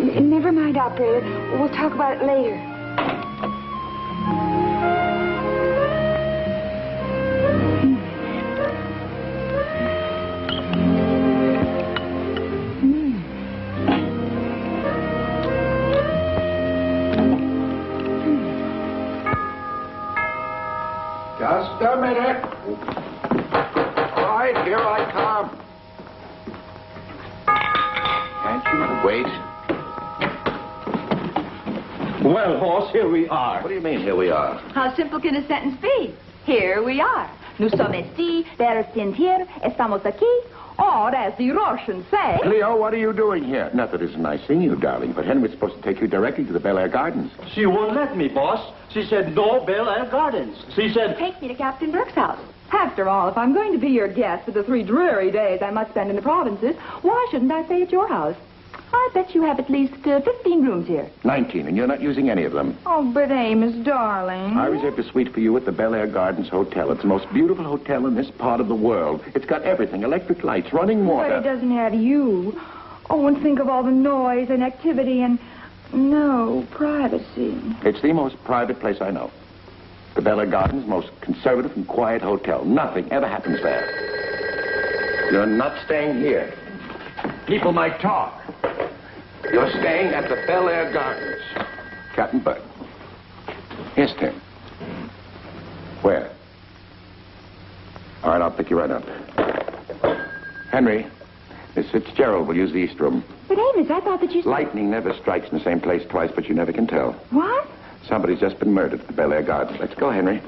Never mind, operator. We'll talk about it later. Just a minute. All right, here I come. Can't you wait? Well, horse, here we are. What do you mean, here we are? How simple can a sentence be? Here we are. Nous sommes ici, wir sind hier, estamos aquí, or as the Russians say... Cleo, what are you doing here? Not that it's nice seeing you, darling, but Henry's supposed to take you directly to the Bel Air Gardens. She won't let me, boss. She said no Bel Air Gardens. She said... Take me to Captain Burke's house. After all, if I'm going to be your guest for the 3 dreary days I must spend in the provinces, why shouldn't I stay at your house? I bet you have at least 15 rooms here. 19, and you're not using any of them. Oh, but Amos, darling. I reserved a suite for you at the Bel Air Gardens Hotel. It's the most beautiful hotel in this part of the world. It's got everything, electric lights, running water. But it doesn't have you. Oh, and think of all the noise and activity and no privacy. It's the most private place I know. The Bel Air Gardens, most conservative and quiet hotel. Nothing ever happens there. You're not staying here. People might talk. You're staying at the Bel Air Gardens. Captain Burke. Yes, Tim. Where? All right, I'll pick you right up. Henry, Miss Fitzgerald will use the East Room. But Amos, I thought that you... Lightning never strikes in the same place twice, but you never can tell. What? Somebody's just been murdered at the Bel Air Gardens. Let's go, Henry.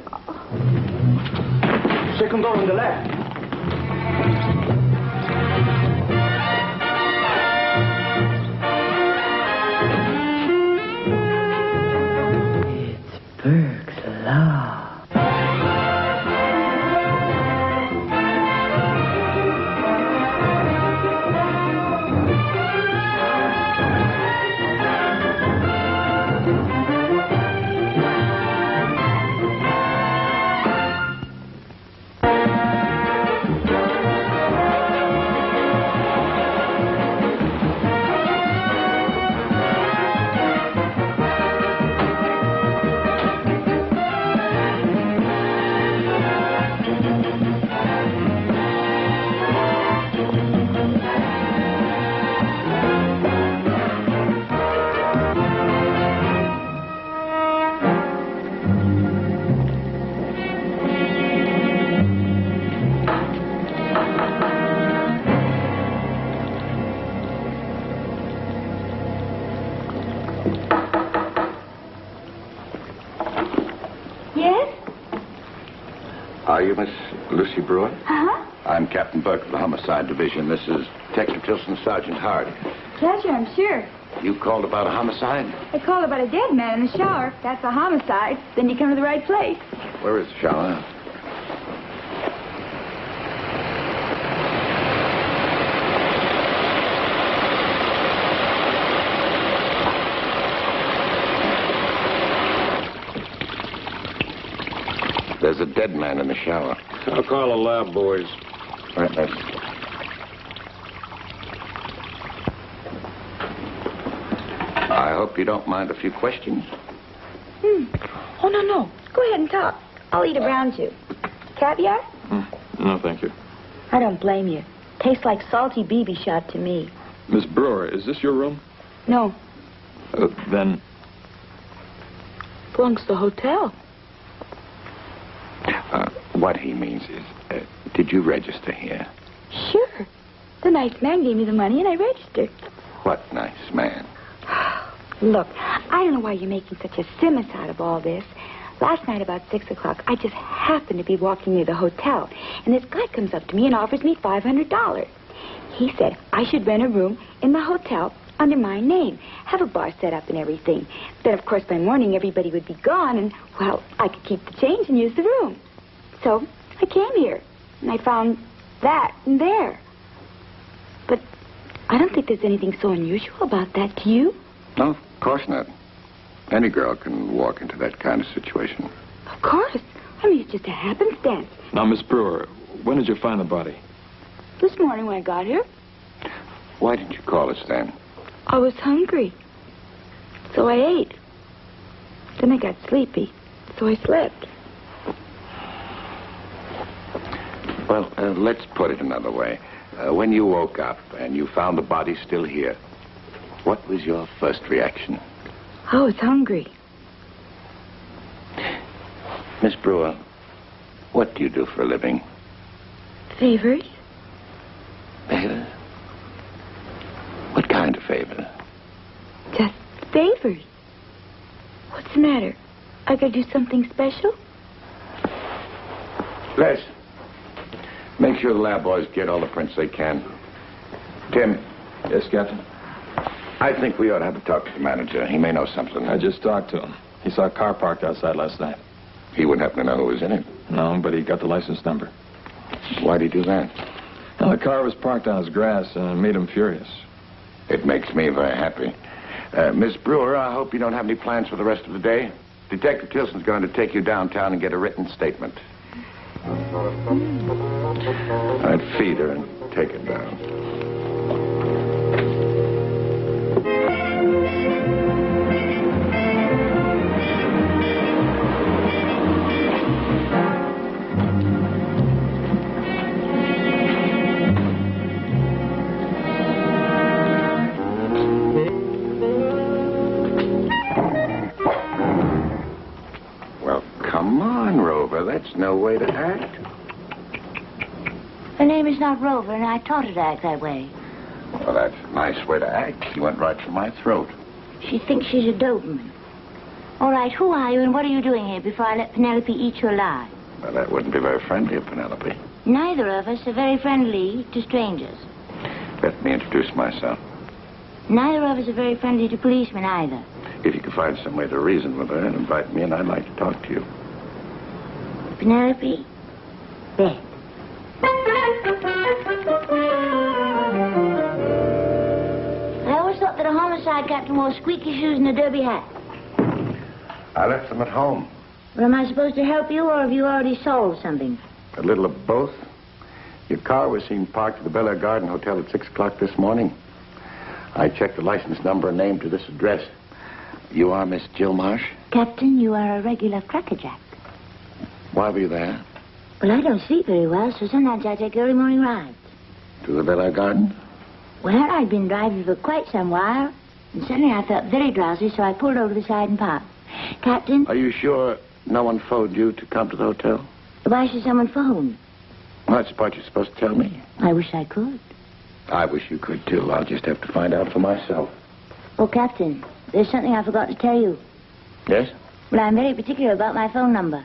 Second door on the left. Burke's Law. Are you Miss Lucy Brewer? Huh? I'm Captain Burke of the Homicide Division. This is Detective Tilson, Sergeant Hard. Pleasure, I'm sure. You called about a homicide? I called about a dead man in the shower. That's a homicide. Then you come to the right place. Where is the shower? There's a dead man in the shower. I'll call the lab boys. Right, miss. I hope you don't mind a few questions. Oh, no. Go ahead and talk. I'll eat around you. Caviar? No, thank you. I don't blame you. Tastes like salty BB shot to me. Miss Brewer, is this your room? No. Then... Belongs to the hotel. What he means is, did you register here? Sure. The nice man gave me the money and I registered. What nice man? Look, I don't know why you're making such a simus out of all this. Last night about 6 o'clock, I just happened to be walking near the hotel, and this guy comes up to me and offers me $500. He said I should rent a room in the hotel under my name, have a bar set up and everything. Then, of course, by morning, everybody would be gone, and, well, I could keep the change and use the room. So I came here, and I found that in there. But I don't think there's anything so unusual about that, do you? No, of course not. Any girl can walk into that kind of situation. Of course. I mean, it's just a happenstance. Now, Miss Brewer, when did you find the body? This morning when I got here, Why didn't you call us then? I was hungry. So I ate. Then I got sleepy, so I slept. Well, let's put it another way. When you woke up and you found the body still here, what was your first reaction? I was hungry. Miss Brewer, what do you do for a living? Favors? Favors? What kind of favors? Just favors. What's the matter? I gotta do something special? Les, make sure the lab boys get all the prints they can. Tim. Yes, Captain? I think we ought to have a talk to the manager. He may know something. I just talked to him. He saw a car parked outside last night. He wouldn't happen to know who was in it. No, but he got the license number. Why'd he do that? Well, the car was parked on his grass, and it made him furious. It makes me very happy. Miss Brewer, I hope you don't have any plans for the rest of the day. Detective Tilson's going to take you downtown and get a written statement. I'd feed her and take her down. That's no way to act. Her name is not Rover, and I taught her to act that way. Well, that's a nice way to act. She went right for my throat. She thinks she's a Doberman. All right, who are you and what are you doing here before I let Penelope eat you alive? Well, that wouldn't be very friendly of Penelope. Neither of us are very friendly to strangers. Let me introduce myself. Neither of us are very friendly to policemen either. If you could find some way to reason with her and invite me in, I'd like to talk to you. Penelope, bed. I always thought that a homicide captain wore squeaky shoes and a derby hat. I left them at home. Well, am I supposed to help you, or have you already solved something? A little of both. Your car was seen parked at the Bel Air Garden Hotel at 6 o'clock this morning. I checked the license number and name to this address. You are Miss Jill Marsh? Captain, you are a regular crackerjack. Why were you there? Well, I don't sleep very well, so sometimes I take early morning rides. To the Bel Air Garden? Well, I'd been driving for quite some while, and suddenly I felt very drowsy, so I pulled over to the side and parked. Captain? Are you sure no one phoned you to come to the hotel? Why should someone phone? Well, that's the part you're supposed to tell me. I wish I could. I wish you could, too. I'll just have to find out for myself. Oh, Captain, there's something I forgot to tell you. Yes? Well, I'm very particular about my phone number.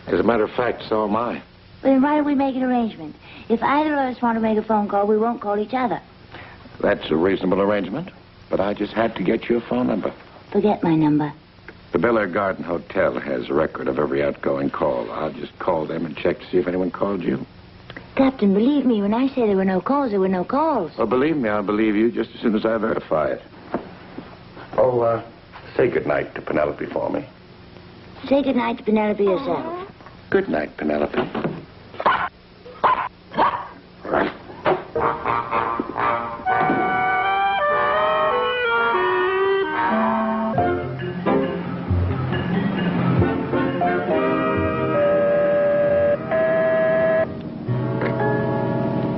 As a matter of fact, so am I. Well, then why don't we make an arrangement? If either of us want to make a phone call, we won't call each other. That's a reasonable arrangement, but I just had to get your phone number. Forget my number. The Bel Air Garden Hotel has a record of every outgoing call. I'll just call them and check to see if anyone called you. Captain, believe me, when I say there were no calls, there were no calls. Well, believe me, I'll believe you just as soon as I verify it. Oh, say goodnight to Penelope for me. Say goodnight to Penelope yourself. Good night, Penelope.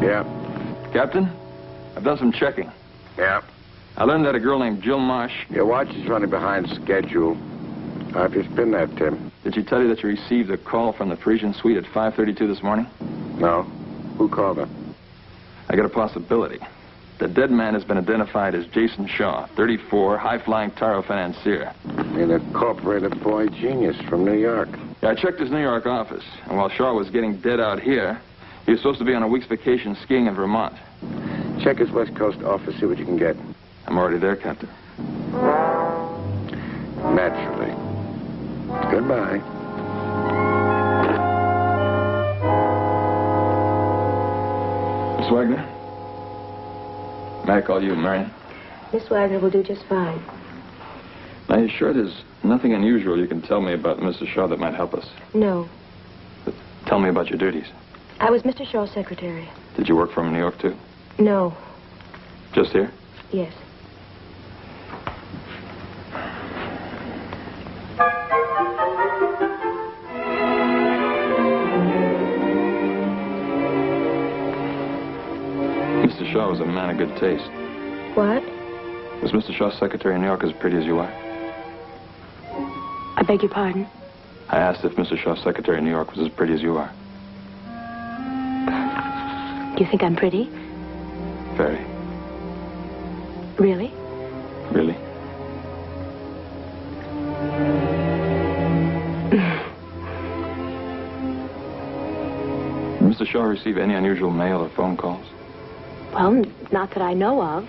Yeah. Captain, I've done some checking. Yeah. I learned that a girl named Jill Marsh... Your watch is running behind schedule. I've just been there, Tim. Did she tell you that you received a call from the Parisian suite at 5:32 this morning? No. Who called her? I got a possibility. The dead man has been identified as Jason Shaw, 34, high-flying Taro financier. An incorporated boy genius from New York. Yeah, I checked his New York office, and while Shaw was getting dead out here, he was supposed to be on a week's vacation skiing in Vermont. Check his West Coast office, see what you can get. I'm already there, Captain. Naturally. Goodbye. Miss Wagner? May I call you Marion? Miss Wagner will do just fine. Now, you sure there's nothing unusual you can tell me about Mr. Shaw that might help us? No. But tell me about your duties. I was Mr. Shaw's secretary. Did you work for him in New York, too? No. Just here? Yes. Mr. Shaw was a man of good taste. What? Was Mr. Shaw's secretary in New York as pretty as you are? I beg your pardon? I asked if Mr. Shaw's secretary in New York was as pretty as you are. You think I'm pretty? Very. Really? Really? Did Mr. Shaw receive any unusual mail or phone calls? Well, not that I know of.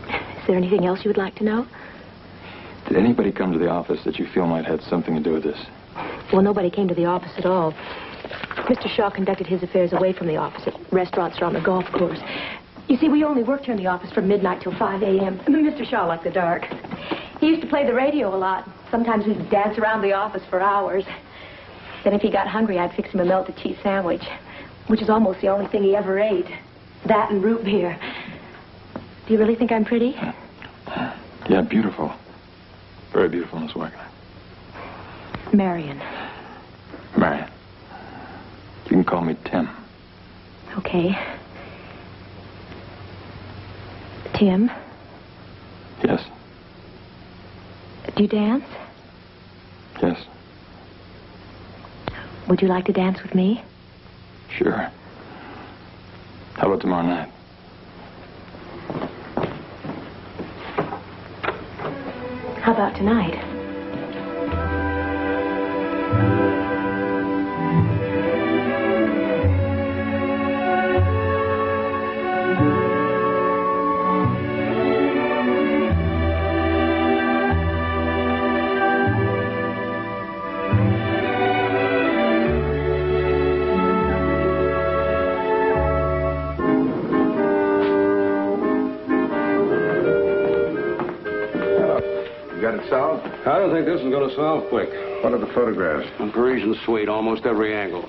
Is there anything else you would like to know? Did anybody come to the office that you feel might have had something to do with this? Well, nobody came to the office at all. Mr. Shaw conducted his affairs away from the office at restaurants or on the golf course. You see, we only worked here in the office from midnight till 5 a.m. Mr. Shaw liked the dark. He used to play the radio a lot. Sometimes we'd dance around the office for hours. Then if he got hungry, I'd fix him a melted cheese sandwich, which is almost the only thing he ever ate. That and root beer. Do you really think I'm pretty? Yeah, beautiful. Very beautiful, Miss Wagner. Marion. Marion. You can call me Tim. Okay. Tim? Yes. Do you dance? Yes. Would you like to dance with me? Sure. How about tomorrow night? How about tonight? Solved? I don't think this is going to solve quick. What are the photographs? A Parisian suite, almost every angle.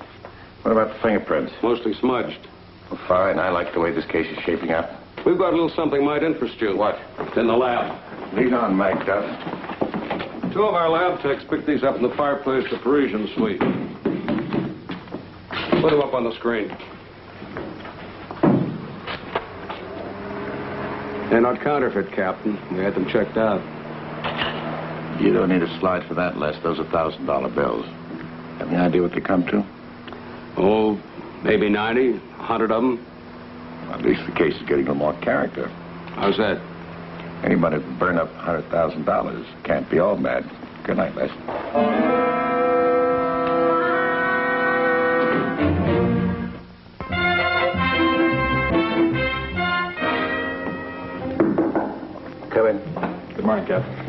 What about the fingerprints? Mostly smudged. Well, fine. I like the way this case is shaping up. We've got a little something might interest you. What? It's in the lab. Lead on, Mike Duff. Two of our lab techs picked these up in the fireplace of the Parisian suite. Put them up on the screen. They're not counterfeit, Captain. We had them checked out. You don't need a slide for that, Les. Those are $1,000 bills. Have any idea what they come to? Oh, maybe 90, 100 of them. Well, at least the case is getting a little more character. How's that? Anybody who can burn up $100,000 can't be all mad. Good night, Les. Come in. Good morning, Captain.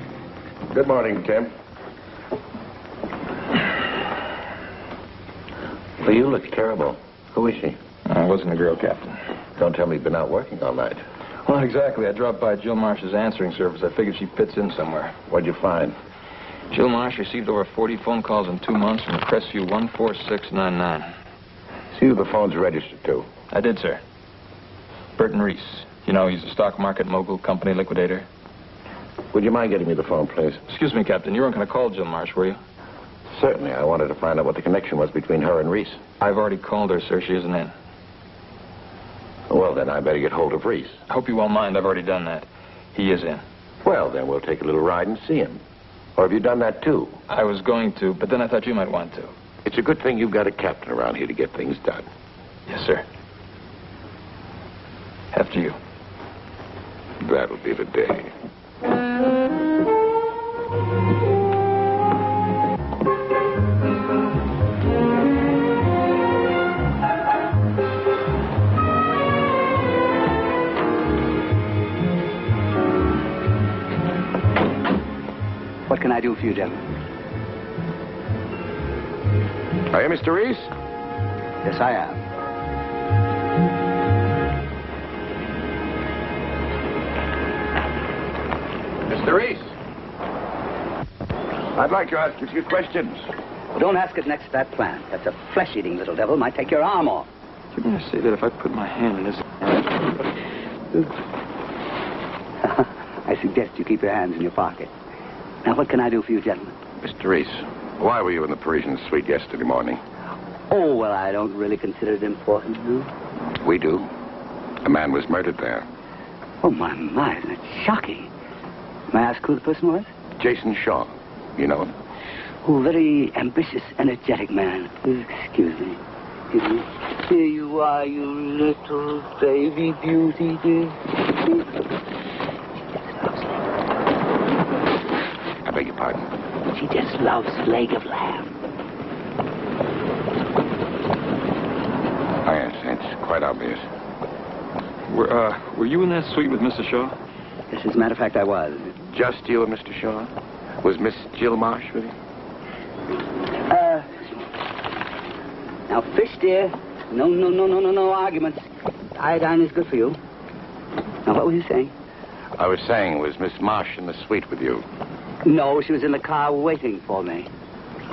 Good morning, Tim. Well, you look terrible. Who is she? It wasn't a girl, Captain. Don't tell me you've been out working all night. Well, not exactly. I dropped by Jill Marsh's answering service. I figured she fits in somewhere. What'd you find? Jill Marsh received over 40 phone calls in 2 months from Crestview 14699. See who the phone's registered to. I did, sir. Burton Reese. You know, he's a stock market mogul, company liquidator. Would you mind getting me the phone, please? Excuse me, Captain. You weren't going to call Jill Marsh, were you? Certainly. I wanted to find out what the connection was between her and Reese. I've already called her, sir. She isn't in. Well, then I better get hold of Reese. I hope you won't mind. I've already done that. He is in. Well, then we'll take a little ride and see him. Or have you done that, too? I was going to, but then I thought you might want to. It's a good thing you've got a captain around here to get things done. Yes, sir. After you. That'll be the day. What can I do for you, gentlemen? Are you Mr. Reese? Yes, I am. Mr. Reese? I'd like to ask you a few questions. Well, don't ask it next to that plant. That's a flesh-eating little devil. Might take your arm off. You're going to say that if I put my hand in his... I suggest you keep your hands in your pocket. Now, what can I do for you, gentlemen? Mr. Reese, why were you in the Parisian suite yesterday morning? Oh, well, I don't really consider it important, no? We do. A man was murdered there. Oh, my, that's shocking. May I ask who the person was? Jason Shaw. You know him? Oh, very ambitious, energetic man. Excuse me. Here you are, you little baby beauty, dear. I beg your pardon? She just loves leg of lamb. Oh, yes, it's quite obvious. Were you in that suite with Mr. Shaw? Yes, as a matter of fact, I was. Just you and Mr. Shaw? Was Miss Jill Marsh with you? Now, Fish, dear, no arguments. Iodine is good for you. Now, what were you saying? I was saying, was Miss Marsh in the suite with you? No, she was in the car waiting for me.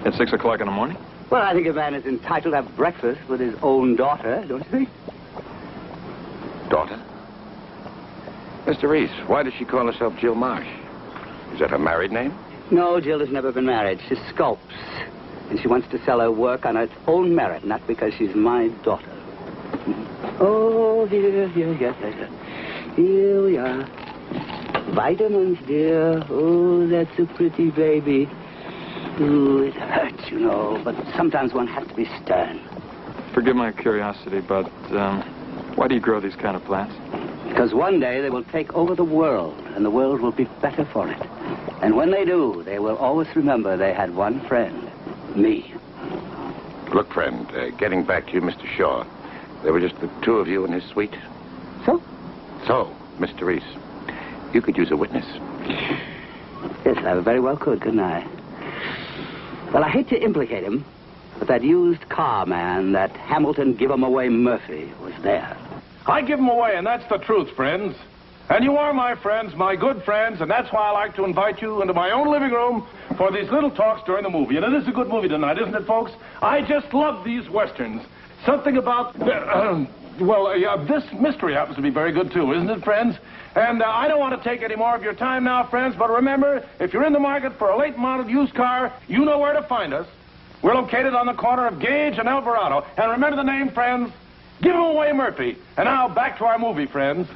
At 6 o'clock in the morning? Well, I think a man is entitled to have breakfast with his own daughter, don't you think? Daughter? Mr. Reese, why does she call herself Jill Marsh? Is that her married name? No, Jill has never been married. She sculpts. And she wants to sell her work on its own merit, not because she's my daughter. Oh, here, yes. Here we are. Vitamins, dear. Oh, that's a pretty baby. Ooh, it hurts, you know, but sometimes one has to be stern. Forgive my curiosity, but why do you grow these kind of plants? Because one day they will take over the world, and the world will be better for it. And when they do, they will always remember they had one friend. Me. Look, friend, getting back to you, Mr. Shaw, there were just the two of you in his suite. So? So, Mr. Reese, you could use a witness. Yes, I very well could, couldn't I? Well, I hate to implicate him, but that used car man, that Hamilton give-him-away Murphy, was there. I give them away, and that's the truth, friends. And you are my friends, my good friends, and that's why I like to invite you into my own living room for these little talks during the movie. And it is a good movie tonight, isn't it, folks? I just love these westerns. Something about, this mystery happens to be very good, too, isn't it, friends? And I don't want to take any more of your time now, friends, but remember, if you're in the market for a late-model used car, you know where to find us. We're located on the corner of Gage and Alvarado. And remember the name, friends? Give him away, Murphy. And now, back to our movie, friends.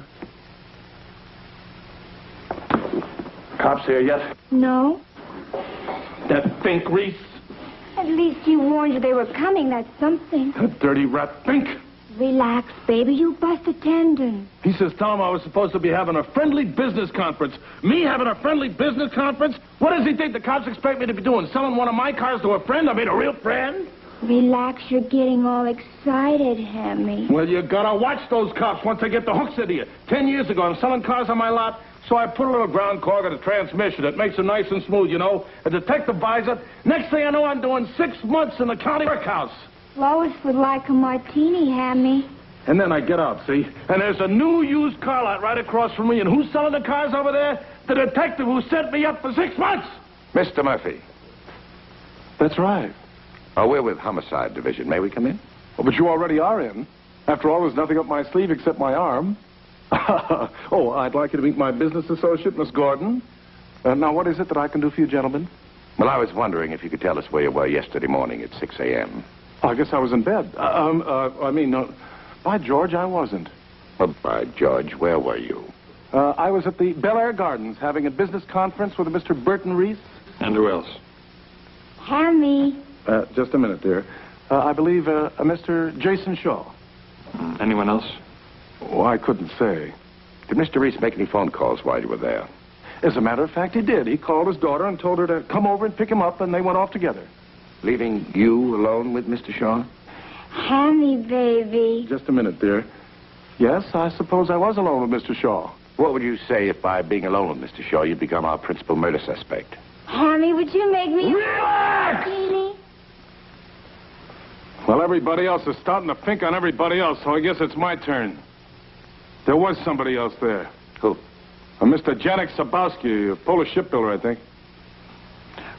Cops here yet? No. That Fink, Reese. At least he warned you they were coming. That's something. That dirty rat Fink. Relax, baby. You bust a tendon. He says, Tom, I was supposed to be having a friendly business conference. Me having a friendly business conference? What does he think the cops expect me to be doing? Selling one of my cars to a friend? I mean, a real friend? Relax. You're getting all excited, Hammy. Well, you gotta watch those cops once they get the hooks into you. 10 years ago, I'm selling cars on my lot, so I put a little ground cork in the transmission. It makes it nice and smooth, you know. A detective buys it. Next thing I know, I'm doing 6 months in the county workhouse. Lois would like a martini, Hammy. And then I get out, see? And there's a new used car lot right across from me. And who's selling the cars over there? The detective who set me up for 6 months. Mr. Murphy. That's right. Oh, we're with Homicide Division. May we come in? Oh, but you already are in. After all, there's nothing up my sleeve except my arm. Oh, I'd like you to meet my business associate, Miss Gordon. Now, what is it that I can do for you, gentlemen? Well, I was wondering if you could tell us where you were yesterday morning at 6 a.m. Oh, I guess I was in bed. By George, I wasn't. Well, by George, where were you? I was at the Bel Air Gardens having a business conference with Mr. Burton Reese. And who else? Hammy. Just a minute, dear. I believe Mr. Jason Shaw. Anyone else? Oh, I couldn't say. Did Mr. Reese make any phone calls while you were there? As a matter of fact, he did. He called his daughter and told her to come over and pick him up, and they went off together. Leaving you alone with Mr. Shaw? Hammy, baby. Just a minute, dear. Yes, I suppose I was alone with Mr. Shaw. What would you say if by being alone with Mr. Shaw you become our principal murder suspect? Hammy, would you make me Relax! a martini? Well, everybody else is starting to think on everybody else, so I guess it's my turn. There was somebody else there. Who? Mr. Janek Sabowski, a Polish shipbuilder, I think.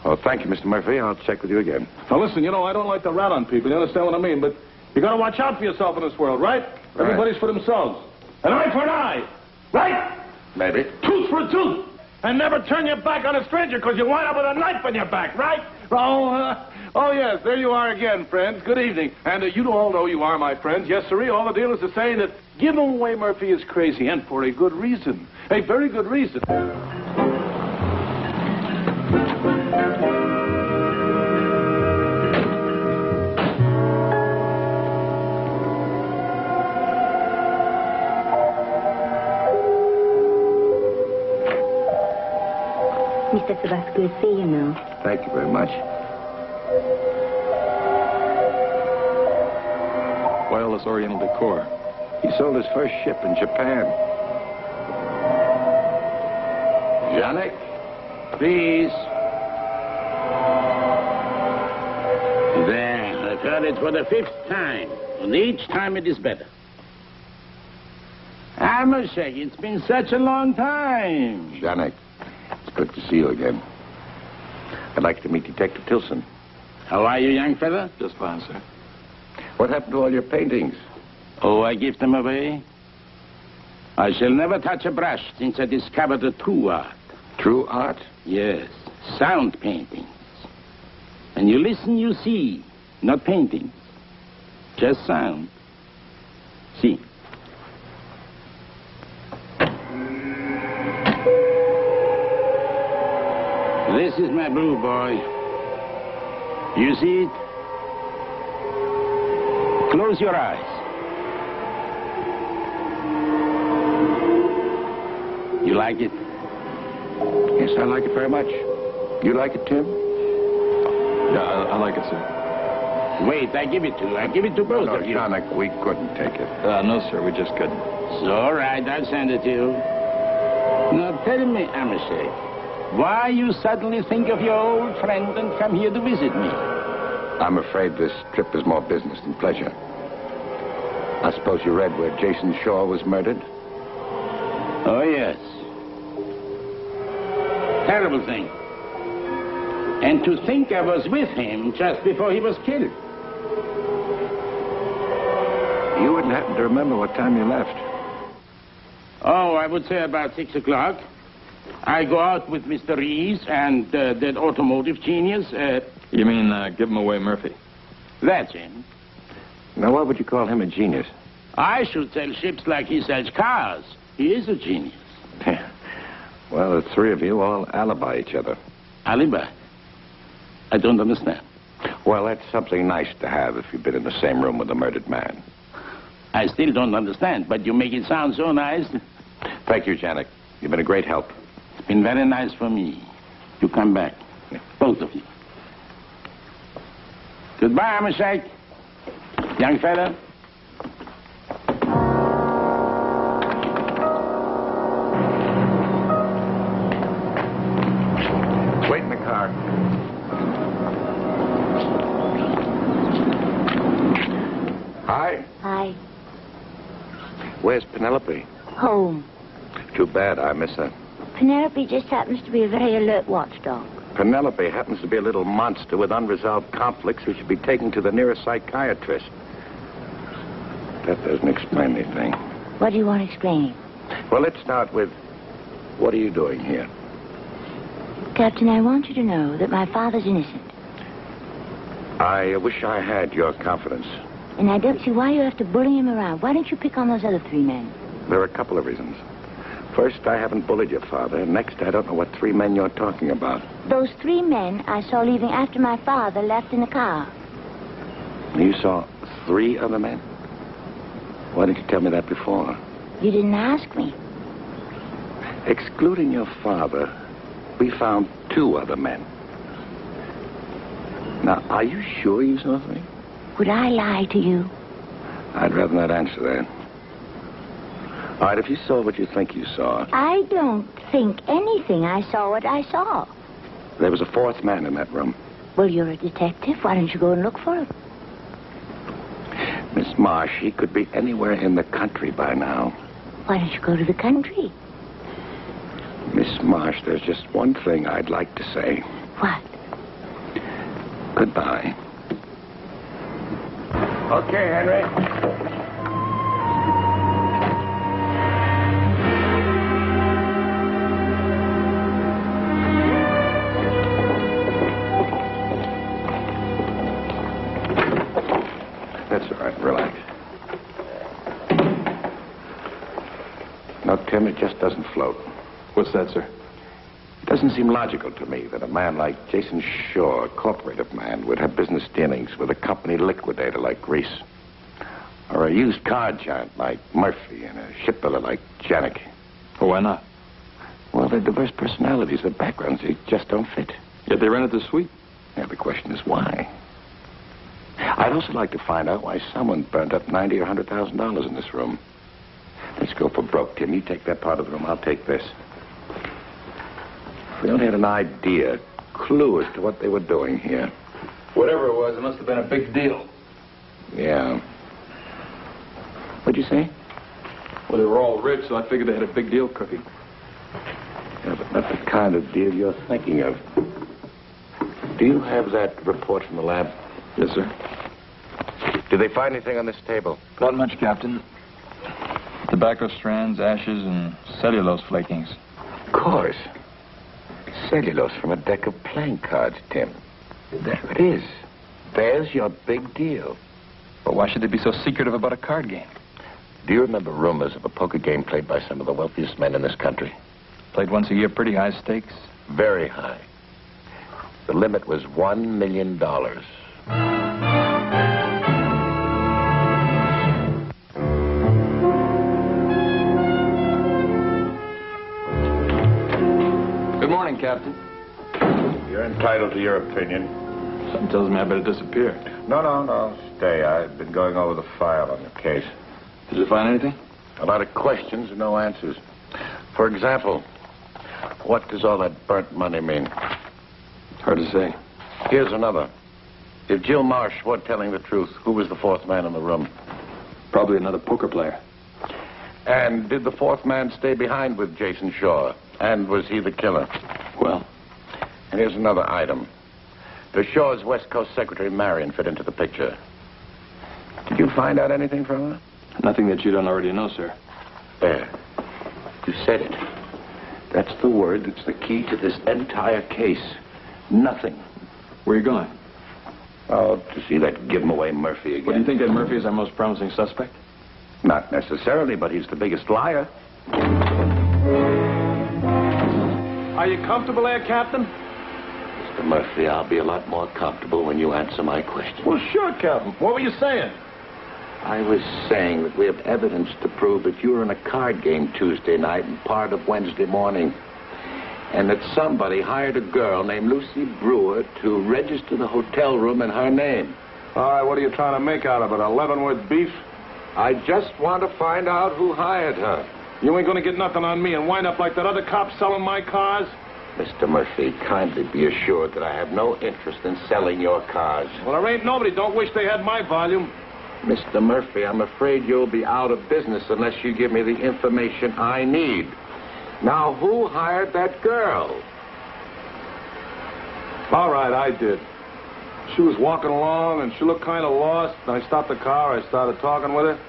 Oh, thank you, Mr. Murphy. I'll check with you again. Now, listen, you know, I don't like to rat on people. You understand what I mean? But you got to watch out for yourself in this world, right? Everybody's for themselves. An eye for an eye. Right? Maybe. Tooth for a tooth. And never turn your back on a stranger because you wind up with a knife in your back, right? Oh, yes, there you are again, friends. Good evening. And you all know you are my friends. Yes, sirree. All the dealers are saying that Giveaway Murphy is crazy, and for a good reason. A very good reason. Mr. Tabasco is see you now. Thank you very much. Why all this Oriental decor? He sold his first ship in Japan. Janek, please. There, I've heard it for the 5th time, and each time it is better. I must say, it's been such a long time. Janek, it's good to see you again. I'd like to meet Detective Tilson. How are you, young fella? Just fine, sir. What happened to all your paintings? Oh, I give them away. I shall never touch a brush since I discovered the true art. True art? Yes, sound paintings. When you listen, you see. Not paintings. Just sound. See. This is my blue boy. You see it? Close your eyes. You like it? Yes, I like it very much. You like it, Tim? Yeah, I like it, sir. Wait, I give it to both No, of you. Janek, we couldn't take it. No, sir, we just couldn't. It's all right, I'll send it to you. Now tell me, Amoshay, why you suddenly think of your old friend and come here to visit me? I'm afraid this trip is more business than pleasure. I suppose you read where Jason Shaw was murdered? Oh, yes. Terrible thing. And to think I was with him just before he was killed. You wouldn't happen to remember what time you left? Oh, I would say about 6 o'clock. I go out with Mr. Reeves and that automotive genius. You mean give him away Murphy? That's him. Now, why would you call him a genius? I should sell ships like he sells cars. He is a genius. Well, the three of you all alibi each other. Alibi? I don't understand. Well, that's something nice to have if you've been in the same room with a murdered man. I still don't understand, but you make it sound so nice. Thank you, Janek. You've been a great help. It's been very nice for me. You come back. Both of you. Goodbye, Amoshay. Young fella. Wait in the car. Hi. Hi. Where's Penelope? Home. Too bad. I miss her. Penelope just happens to be a very alert watchdog. Penelope happens to be a little monster with unresolved conflicts who should be taken to the nearest psychiatrist. That doesn't explain anything. What do you want explaining? Well, let's start with, what are you doing here? Captain, I want you to know that my father's innocent. I wish I had your confidence. And I don't see why you have to bully him around. Why don't you pick on those other 3 men? There are a couple of reasons. First, I haven't bullied your father. Next, I don't know what 3 men you're talking about. Those 3 men I saw leaving after my father left in the car. You saw 3 other men? Why didn't you tell me that before? You didn't ask me. Excluding your father, we found 2 other men. Now, are you sure you saw 3? Would I lie to you? I'd rather not answer that. All right, if you saw what you think you saw. I don't think anything. I saw what I saw. There was a 4th man in that room. Well, you're a detective. Why don't you go and look for him? Miss Marsh, he could be anywhere in the country by now. Why don't you go to the country? Miss Marsh, there's just one thing I'd like to say. What? Goodbye. Okay, Henry. That's all right. Relax. just doesn't float. What's that, sir? It doesn't seem logical to me that a man like Jason Shaw, a corporative man, would have business dealings with a company liquidator like Reese. Or a used car giant like Murphy and a shipbuilder like Janik. Well, why not? Well, they're diverse personalities. Their backgrounds, they just don't fit. Yet they rented the suite. Yeah, the question is why? I'd also like to find out why someone burnt up $90,000 or $100,000 in this room. Let's go for broke, Tim. You take that part of the room, I'll take this. If we only had an idea, clue as to what they were doing here. Whatever it was, it must have been a big deal. Yeah. What'd you say? Well, they were all rich, so I figured they had a big deal cooking. Yeah, but not the kind of deal you're thinking of. Do you have that report from the lab? Yes, sir. Did they find anything on this table? Not much, Captain. Tobacco strands, ashes, and cellulose flakings. Of course. Cellulose from a deck of playing cards, Tim. There it is. There's your big deal. But why should they be so secretive about a card game? Do you remember rumors of a poker game played by some of the wealthiest men in this country? Played once a year, pretty high stakes. Very high. The limit was $1 million. Good morning, Captain. You're entitled to your opinion. Something tells me I better disappear. No. Stay. I've been going over the file on the case. Did you find anything? A lot of questions and no answers. For example, what does all that burnt money mean? Hard to say. Here's another. If Jill Marsh were telling the truth, who was the fourth man in the room? Probably another poker player. And did the fourth man stay behind with Jason Shaw? And was he the killer? Well? And here's another item. Does Shaw's West Coast secretary, Marion, fit into the picture? Did you find out anything from her? Nothing that you don't already know, sir. There. You said it. That's the word that's the key to this entire case. Nothing. Where are you going? Oh, to see that give-him-away Murphy again. Well, do you think that Murphy is our most promising suspect? Not necessarily, but he's the biggest liar. Are you comfortable there, Captain? Mr. Murphy, I'll be a lot more comfortable when you answer my question. Well, sure, Captain. What were you saying? I was saying that we have evidence to prove that you were in a card game Tuesday night and part of Wednesday morning. And that somebody hired a girl named Lucy Brewer to register the hotel room in her name. All right, what are you trying to make out of it, a Leavenworth beef? I just want to find out who hired her. You ain't gonna get nothing on me and wind up like that other cop selling my cars? Mr. Murphy, kindly be assured that I have no interest in selling your cars. Well, there ain't nobody don't wish they had my volume. Mr. Murphy, I'm afraid you'll be out of business unless you give me the information I need. Now, who hired that girl? All right, I did. She was walking along, and she looked kind of lost. I stopped the car, I started talking with her,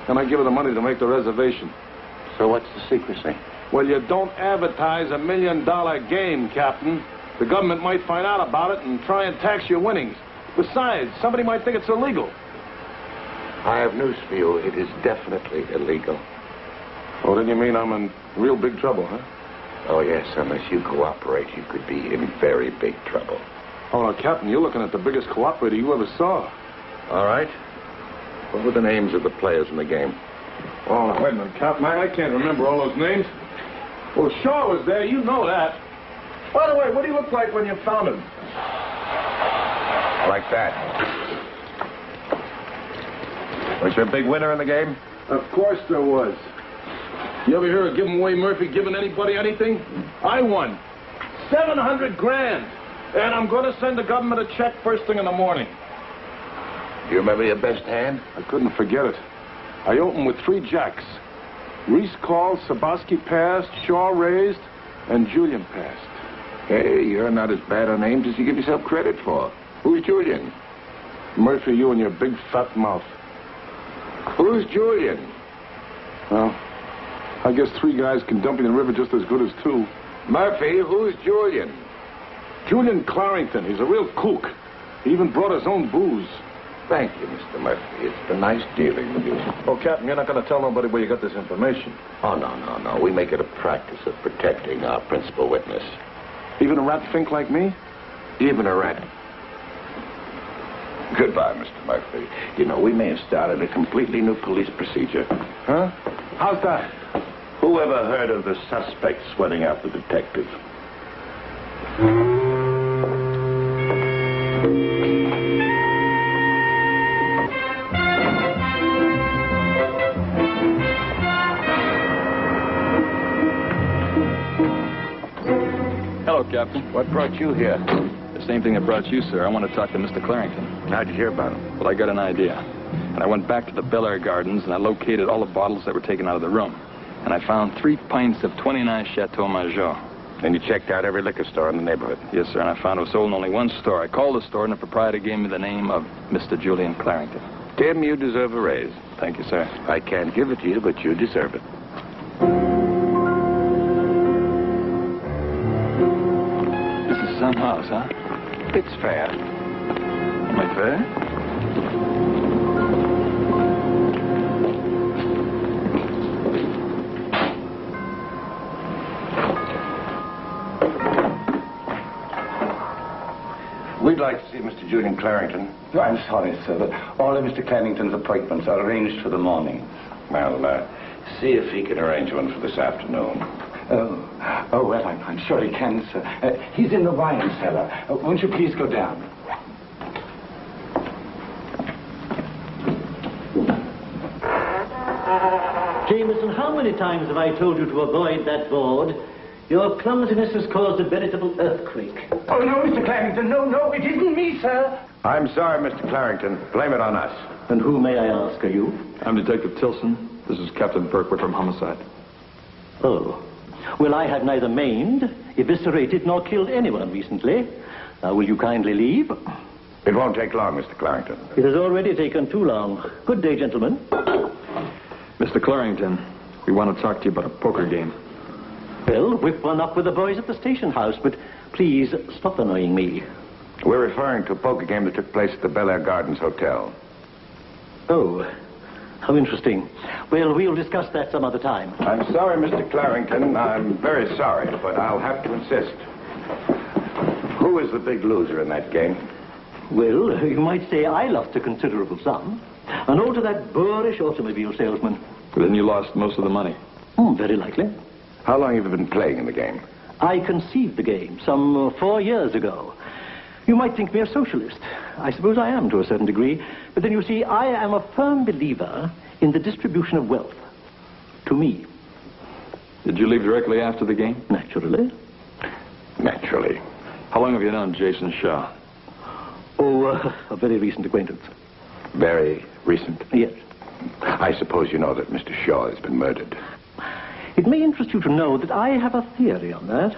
and I give her the money to make the reservation. So what's the secrecy? Well, you don't advertise $1 million game, Captain. The government might find out about it and try and tax your winnings. Besides, somebody might think it's illegal. I have news for you. It is definitely illegal. Oh, then you mean I'm in real big trouble, huh? Oh, yes. Unless you cooperate, you could be in very big trouble. Oh, now, Captain, you're looking at the biggest cooperator you ever saw. All right. What were the names of the players in the game? Oh, now, wait a minute, Captain. I can't remember all those names. Well, Shaw was there. You know that. By the way, what do you look like when you found him? Like that. Was there a big winner in the game? Of course there was. You ever hear of give-away Murphy giving anybody anything? I won. $700,000. And I'm going to send the government a check first thing in the morning. Do you remember your best hand? I couldn't forget it. I opened with 3 jacks. Reese called, Sabaski passed, Shaw raised, and Julian passed. Hey, you're not as bad on names as you give yourself credit for. Who's Julian? Murphy, you and your big fat mouth. Who's Julian? Well, I guess 3 guys can dump in the river just as good as 2. Murphy, who's Julian? Julian Clarrington. He's a real kook. He even brought his own booze. Thank you, Mr. Murphy. It's been nice dealing with you. Oh, Captain, you're not going to tell nobody where you got this information. Oh, no. We make it a practice of protecting our principal witness. Even a rat fink like me? Even a rat. Goodbye, Mr. Murphy. You know, we may have started a completely new police procedure. Huh? How's that? Whoever heard of the suspect sweating out the detective? Hello, Captain. What brought you here? The same thing that brought you, sir. I want to talk to Mr. Clarington. How'd you hear about him? Well, I got an idea. And I went back to the Bel Air Gardens, and I located all the bottles that were taken out of the room. And I found 3 pints of 29 Chateau Major. And you checked out every liquor store in the neighborhood? Yes, sir, and I found it was sold in only one store. I called the store, and the proprietor gave me the name of Mr. Julian Clarington. Tim, you deserve a raise. Thank you, sir. I can't give it to you, but you deserve it. This is some house, huh? It's fair. Am I fair? We'd like to see Mr. Julian Clarington. I'm sorry, sir, but all of Mr. Clarington's appointments are arranged for the morning. Well, see if he can arrange one for this afternoon. Well, I'm sure he can, sir. He's in the wine cellar. Won't you please go down? Jameson, how many times have I told you to avoid that board? Your clumsiness has caused a veritable earthquake. Oh, no, Mr. Clarington. No, it isn't me, sir. I'm sorry, Mr. Clarington. Blame it on us. And who, may I ask, are you? I'm Detective Tilson. This is Captain Burke. We're from Homicide. Oh. Well, I have neither maimed, eviscerated, nor killed anyone recently. Now, will you kindly leave? It won't take long, Mr. Clarington. It has already taken too long. Good day, gentlemen. Mr. Clarington, we want to talk to you about a poker game. Well, whip one up with the boys at the station house, but please stop annoying me. We're referring to a poker game that took place at the Bel Air Gardens Hotel. Oh, how interesting. Well, we'll discuss that some other time. I'm sorry, Mr. Clarington. I'm very sorry, but I'll have to insist. Who is the big loser in that game? Well, you might say I lost a considerable sum. And all to that boorish automobile salesman. Then you lost most of the money. Very likely. How long have you been playing in the game? I conceived the game some 4 years ago. You might think me a socialist. I suppose I am to a certain degree. But then you see, I am a firm believer in the distribution of wealth. To me. Did you leave directly after the game? Naturally. Naturally. How long have you known Jason Shaw? Oh, a very recent acquaintance. Very recent? Yes. I suppose you know that Mr. Shaw has been murdered. It may interest you to know that I have a theory on that.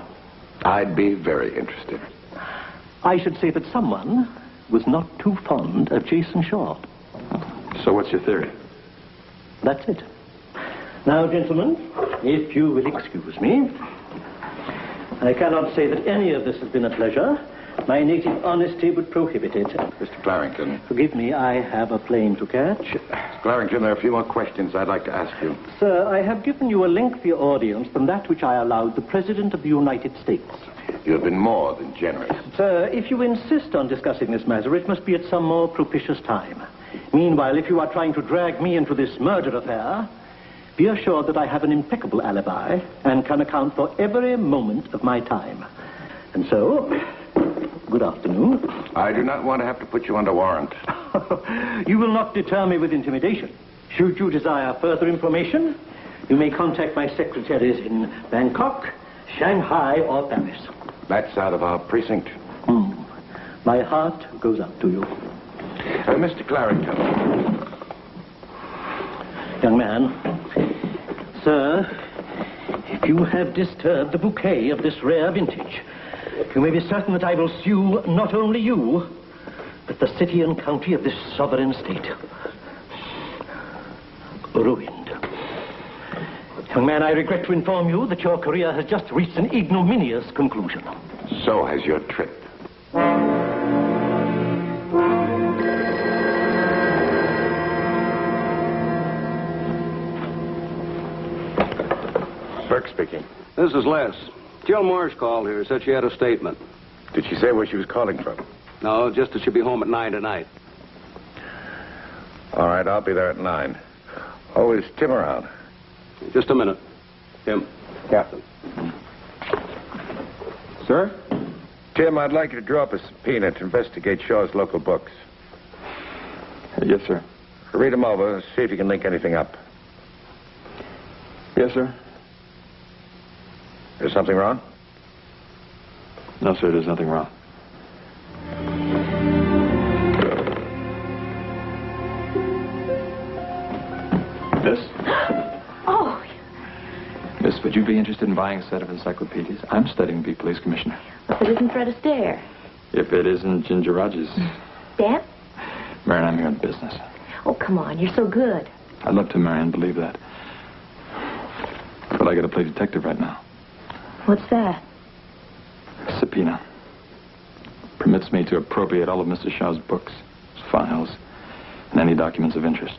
I'd be very interested. I should say that someone was not too fond of Jason Shaw. So what's your theory? That's it. Now, gentlemen, if you will excuse me, I cannot say that any of this has been a pleasure. My native honesty would prohibit it. Mr. Clarington. Forgive me, I have a plane to catch. Mr. Clarington, there are a few more questions I'd like to ask you. Sir, I have given you a lengthier audience than that which I allowed the President of the United States. You have been more than generous. Sir, if you insist on discussing this matter, it must be at some more propitious time. Meanwhile, if you are trying to drag me into this murder affair, be assured that I have an impeccable alibi and can account for every moment of my time. And so, good afternoon. I do not want to have to put you under warrant. You will not deter me with intimidation. Should you desire further information, you may contact my secretaries in Bangkok, Shanghai, or Paris. That's out of our precinct. My heart goes out to you. Mr. Clarington. Young man, sir, if you have disturbed the bouquet of this rare vintage, you may be certain that I will sue not only you, but the city and county of this sovereign state. Ruined. Young man, I regret to inform you that your career has just reached an ignominious conclusion. So has your trip. Burke speaking. This is Les. Jill Marsh called here, said she had a statement. Did she say where she was calling from? No, just that she'll be home at 9 tonight. All right, I'll be there at 9. Oh, is Tim around? Just a minute. Tim. Captain. Sir? Tim, I'd like you to draw up a subpoena to investigate Shaw's local books. Yes, sir. Read them over, see if you can link anything up. Yes, sir. Is something wrong? No, sir, there's nothing wrong. This? Oh. Miss, would you be interested in buying a set of encyclopedias? I'm studying to be police commissioner. If it isn't Fred Astaire. If it isn't Ginger Rogers. Dan? Marion, I'm here in business. Oh, come on. You're so good. I'd love to, Marion, believe that. But I gotta play detective right now. What's that? Subpoena. Permits me to appropriate all of Mr. Shaw's books, his files, and any documents of interest.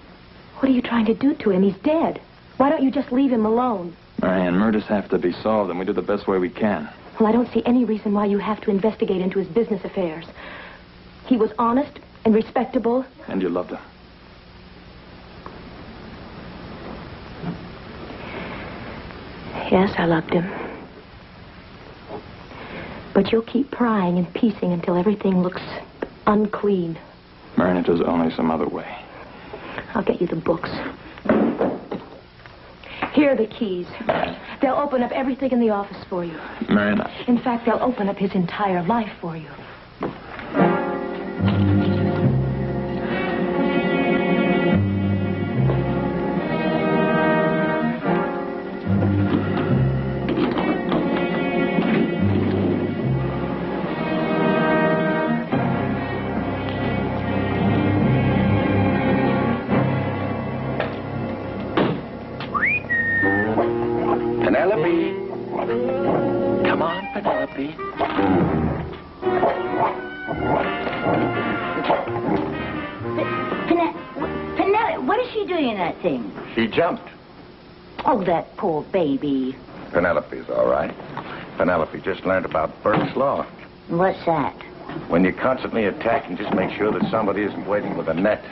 What are you trying to do to him? He's dead. Why don't you just leave him alone? Marianne, murders have to be solved, and we do the best way we can. Well, I don't see any reason why you have to investigate into his business affairs. He was honest and respectable. And you loved him. Yes, I loved him. But you'll keep prying and piecing until everything looks unclean. Marianne, if there's only some other way. I'll get you the books. Here are the keys. They'll open up everything in the office for you. Marianne, In fact, they'll open up his entire life for you. Penelope. Come on, Penelope. Penelope, what is she doing in that thing? She jumped. Oh, that poor baby. Penelope's all right. Penelope just learned about Burke's Law. What's that? When you're constantly attacking, just make sure that somebody isn't waiting with a net.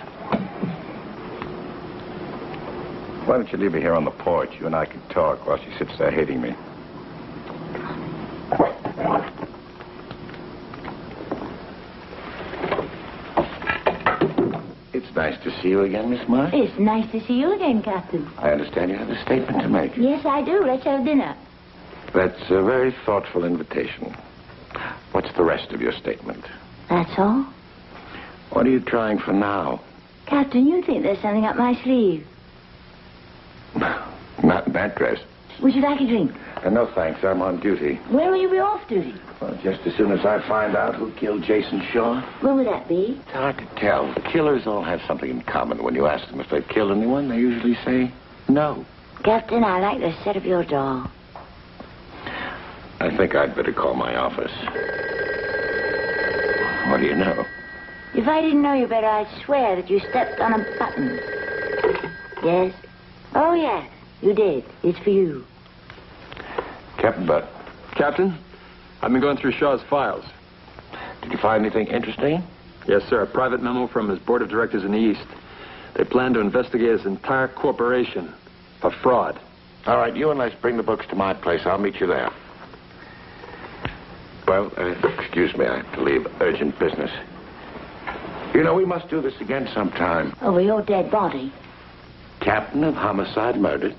Why don't you leave her here on the porch? You and I can talk while she sits there hating me. It's nice to see you again, Miss Marsh. It's nice to see you again, Captain. I understand you have a statement to make. Yes, I do. Let's have dinner. That's a very thoughtful invitation. What's the rest of your statement? That's all? What are you trying for now? Captain, you think there's something up my sleeve. Not in that dress. Would you like a drink? No, thanks. I'm on duty. When will you be off duty? Well, just as soon as I find out who killed Jason Shaw. When would that be? It's hard to tell. Killers all have something in common. When you ask them if they've killed anyone, they usually say no. Captain, I like the set of your doll. I think I'd better call my office. What do you know? If I didn't know you better, I'd swear that you stepped on a button. Yes? Oh, yes, you did. It's for you. Captain Butt. Captain, I've been going through Shaw's files. Did you find anything interesting? Yes, sir. A private memo from his board of directors in the East. They plan to investigate his entire corporation for fraud. All right, you and Les bring the books to my place. I'll meet you there. Well, excuse me. I have to leave. Urgent business. You know, we must do this again sometime. Over your dead body. Captain of homicide murdered.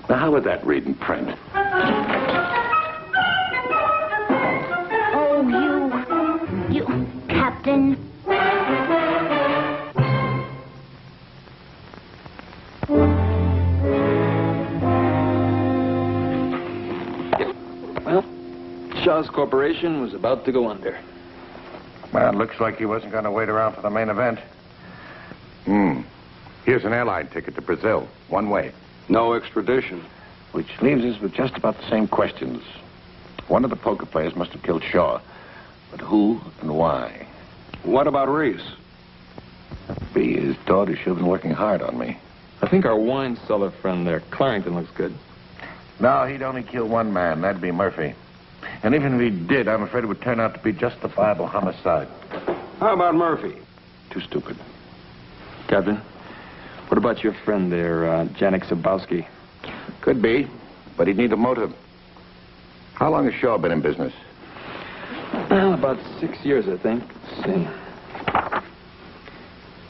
Now, how would that read in print? Oh, you, Captain. Well, Shaw's corporation was about to go under. Well, it looks like he wasn't going to wait around for the main event. Here's an airline ticket to Brazil. One way. No extradition. Which leaves us with just about the same questions. One of the poker players must have killed Shaw. But who and why? What about Reese? Be his daughter. She's been working hard on me. I think our wine cellar friend there, Clarrington, looks good. No, he'd only kill one man. That'd be Murphy. And even if he did, I'm afraid it would turn out to be justifiable homicide. How about Murphy? Too stupid. Captain, what about your friend there, Janek Zabowski? Could be, but he'd need a motive. How long has Shaw been in business? Well, about 6 years, I think. Let's see.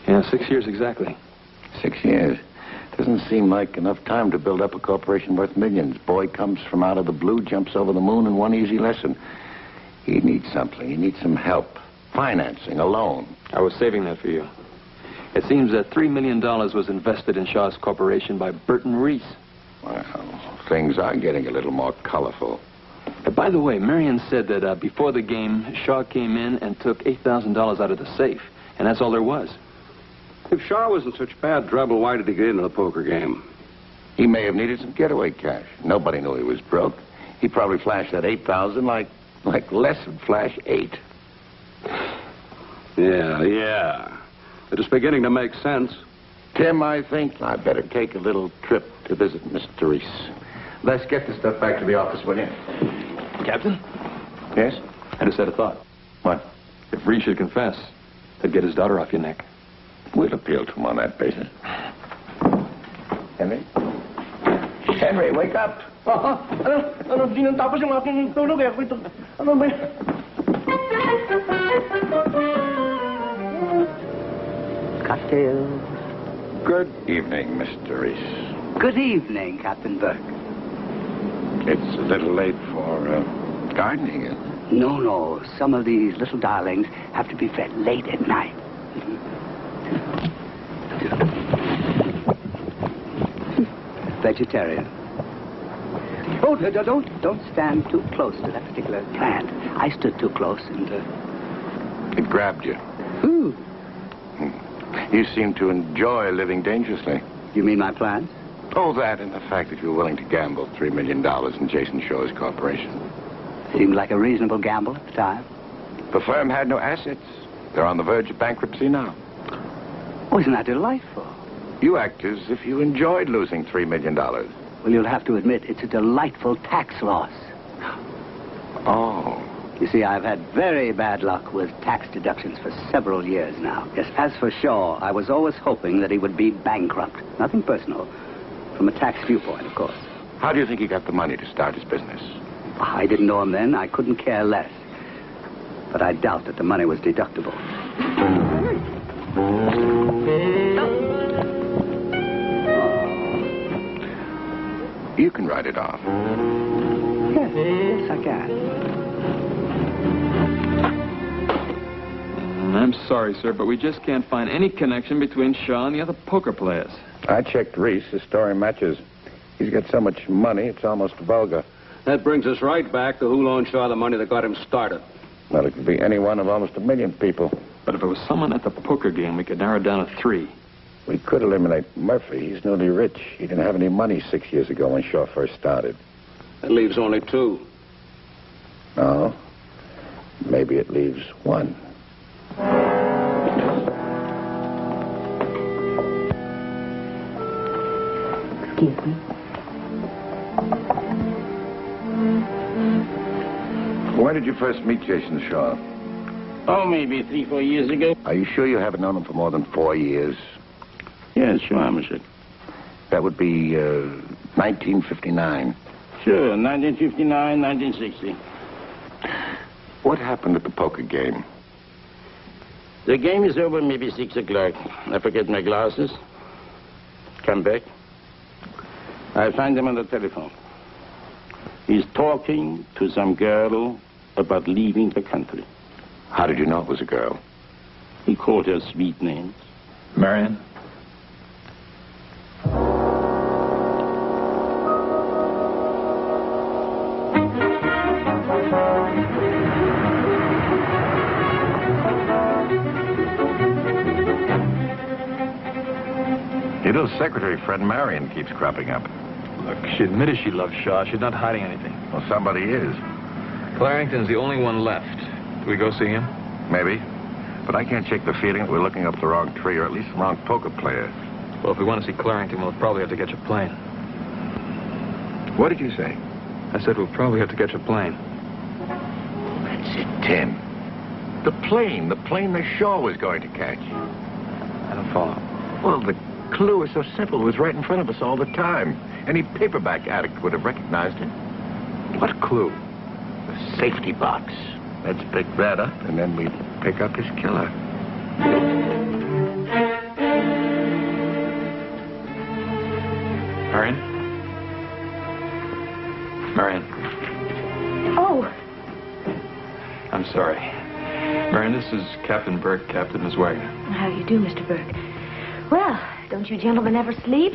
Yeah, 6 years exactly. 6 years. Doesn't seem like enough time to build up a corporation worth millions. Boy comes from out of the blue, jumps over the moon in one easy lesson. He needs something. He needs some help. Financing, a loan. I was saving that for you. It seems that $3 million was invested in Shaw's corporation by Burton Reese. Well, things are getting a little more colorful. By the way, Marion said that before the game, Shaw came in and took $8,000 out of the safe. And that's all there was. If Shaw was in such bad trouble, why did he get into the poker game? He may have needed some getaway cash. Nobody knew he was broke. He probably flashed that $8,000 like less would flash 8. Yeah. It is beginning to make sense. Tim, I think I'd better take a little trip to visit Mr. Reese. Let's get the stuff back to the office, will you? Captain? Yes? I just had a thought. What? If Reese should confess, that'd get his daughter off your neck. We'll appeal to him on that basis. Henry? Henry, wake up. Cocktails. Good evening, Mr. Reese. Good evening, Captain Burke. It's a little late for gardening, isn't it? No. Some of these little darlings have to be fed late at night. Vegetarian. Oh, don't stand too close to that particular plant. I stood too close and... It grabbed you. Ooh. You seem to enjoy living dangerously. You mean my plans? Oh, that and the fact that you were willing to gamble $3 million in Jason Shaw's corporation. Seemed like a reasonable gamble at the time. The firm had no assets. They're on the verge of bankruptcy now. Oh, isn't that delightful? You act as if you enjoyed losing $3 million. Well, you'll have to admit it's a delightful tax loss. Oh. You see, I've had very bad luck with tax deductions for several years now. Yes, as for Shaw, I was always hoping that he would be bankrupt. Nothing personal. From a tax viewpoint, of course. How do you think he got the money to start his business? I didn't know him then. I couldn't care less. But I doubt that the money was deductible. You can write it off. Yes, I can. I'm sorry, sir, but we just can't find any connection between Shaw and the other poker players. I checked Reese. His story matches. He's got so much money, it's almost vulgar. That brings us right back to who loaned Shaw the money that got him started. Well, it could be any one of almost 1 million people. But if it was someone at the poker game, we could narrow it down to 3. We could eliminate Murphy. He's newly rich. He didn't have any money 6 years ago when Shaw first started. That leaves only 2. No. Maybe it leaves 1. Excuse me. Where did you first meet Jason Shaw? Oh, maybe 3-4 years ago. Are you sure you haven't known him for more than 4 years? Yes, sure, monsieur. That would be 1959. Sure, 1959, 1960. What happened at the poker game? The game is over maybe 6 o'clock. I forget my glasses. Come back. I find him on the telephone. He's talking to some girl about leaving the country. How did you know it was a girl? He called her sweet names. Marion? Your little secretary friend Marion keeps cropping up. Look, she admitted she loved Shaw. She's not hiding anything. Well, somebody is. Clarington's the only one left. Do we go see him? Maybe. But I can't shake the feeling that we're looking up the wrong tree, or at least the wrong poker player. Well, if we want to see Clarington, we'll probably have to get your plane. What did you say? I said we'll probably have to catch a plane. That's it, Tim. The plane that Shaw was going to catch. I don't follow. Well, the clue is so simple. It was right in front of us all the time. Any paperback addict would have recognized it. What clue? The safety box. Let's pick that up, and then we pick up his killer. Marion? Marion. Oh. I'm sorry. Marion, this is Captain Burke, Captain Miss Wagner. How do you do, Mr. Burke? Well, don't you gentlemen ever sleep?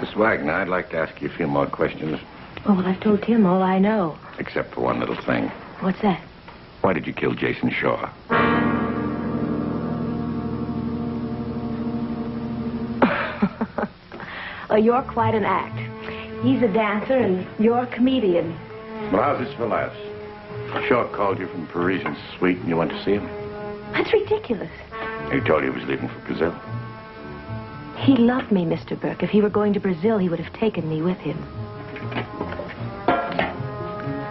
Miss Wagner, I'd like to ask you a few more questions. Oh, well, I've told Tim all I know. Except for one little thing. What's that? Why did you kill Jason Shaw? Oh, you're quite an act. He's a dancer and you're a comedian. Well, how's this for laughs? Shaw called you from Parisian suite and you went to see him? That's ridiculous. He told you he was leaving for Brazil. He loved me, Mr. Burke. If he were going to Brazil, he would have taken me with him.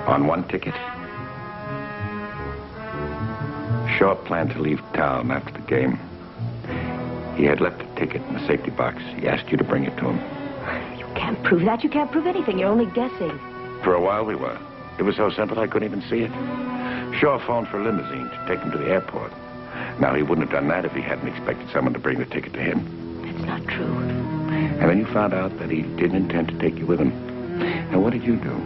On one ticket? Shaw planned to leave town after the game. He had left a ticket in the safety box. He asked you to bring it to him. You can't prove that. You can't prove anything. You're only guessing. For a while we were. It was so simple I couldn't even see it. Shaw phoned for a limousine to take him to the airport. Now, he wouldn't have done that if he hadn't expected someone to bring the ticket to him. That's not true. And then you found out that he didn't intend to take you with him. And what did you do?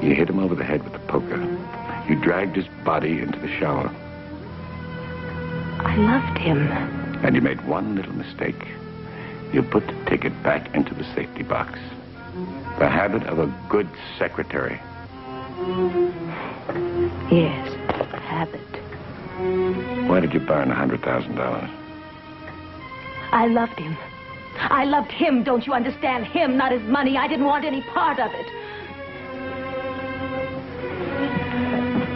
You hit him over the head with the poker. You dragged his body into the shower. I loved him. And you made one little mistake. You put the ticket back into the safety box. The habit of a good secretary. Yes, habit. Why did you burn $100,000? I loved him. I loved him, don't you understand? Him, not his money. I didn't want any part of it.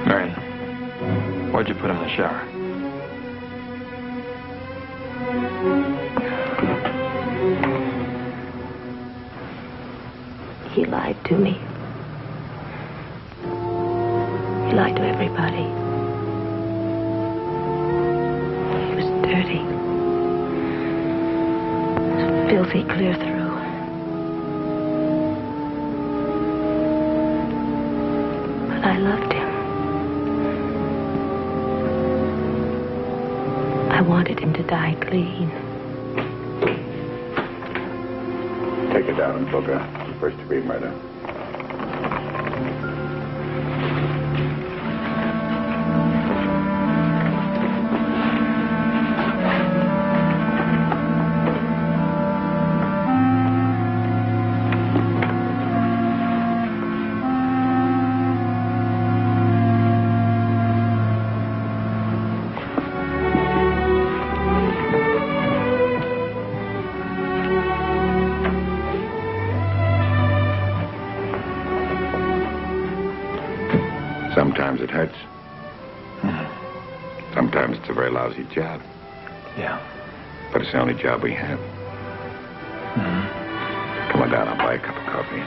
Marion, why'd you put him in the shower? He lied to me. He lied to everybody. He was dirty. Filthy clear through. But I loved him. I wanted him to die clean. Take it down and book a first-degree murder. Sometimes it hurts. Sometimes it's a very lousy job. Yeah. But it's the only job we have. Come on down, I'll buy a cup of coffee.